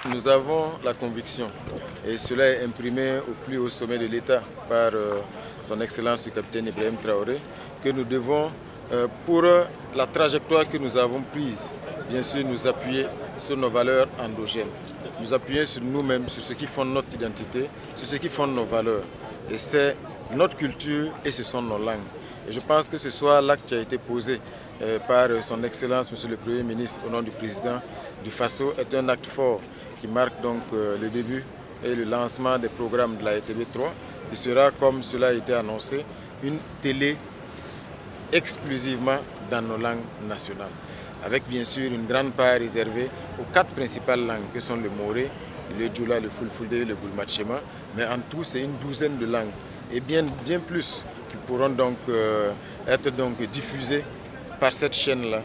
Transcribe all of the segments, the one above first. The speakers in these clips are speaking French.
Nous avons la conviction, et cela est imprimé au plus haut sommet de l'État par son Excellence le capitaine Ibrahim Traoré, que nous devons, pour la trajectoire que nous avons prise, bien sûr nous appuyer sur nos valeurs endogènes, nous appuyer sur nous-mêmes, sur ce qui fonde notre identité, sur ce qui fonde nos valeurs. Et c'est notre culture et ce sont nos langues. Et je pense que ce soit l'acte qui a été posé par son Excellence, Monsieur le Premier ministre, au nom du président du Faso, est un acte fort qui marque donc le début et le lancement des programmes de la ETB 3, qui sera, comme cela a été annoncé, une télé exclusivement dans nos langues nationales, avec bien sûr une grande part réservée aux 4 principales langues que sont le Moré, le Djoula, le Fulfulde et le Goulmatchema, mais en tout c'est une douzaine de langues et bien plus qui pourront donc être diffusées par cette chaîne-là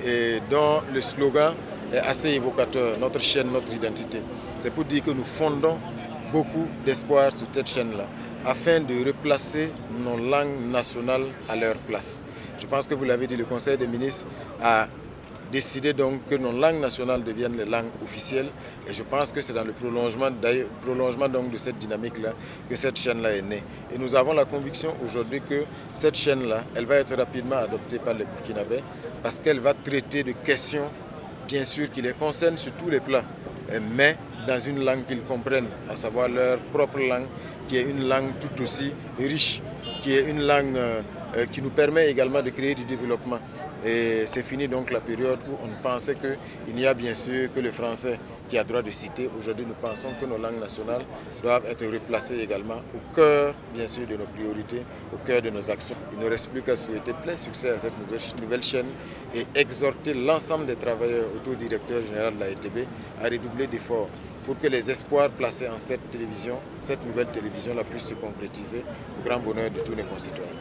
et dont le slogan est assez évocateur, notre chaîne, notre identité. C'est pour dire que nous fondons beaucoup d'espoir sur cette chaîne-là afin de replacer nos langues nationales à leur place. Je pense que vous l'avez dit, le Conseil des ministres a décidé donc que nos langues nationales deviennent les langues officielles et je pense que c'est dans le prolongement donc de cette dynamique-là que cette chaîne-là est née. Et nous avons la conviction aujourd'hui que cette chaîne-là, elle va être rapidement adoptée par les Burkinabés parce qu'elle va traiter de questions, bien sûr, qui les concernent sur tous les plans, mais dans une langue qu'ils comprennent, à savoir leur propre langue, qui est une langue tout aussi riche, qui est une langue qui nous permet également de créer du développement. Et c'est fini donc la période où on pensait qu'il n'y a bien sûr que le français qui a droit de citer. Aujourd'hui, nous pensons que nos langues nationales doivent être replacées également au cœur, bien sûr, de nos priorités, au cœur de nos actions. Il ne reste plus qu'à souhaiter plein succès à cette nouvelle chaîne et exhorter l'ensemble des travailleurs autour du directeur général de la ETB à redoubler d'efforts pour que les espoirs placés en cette télévision, cette nouvelle télévision, puissent se concrétiser au grand bonheur de tous nos concitoyens.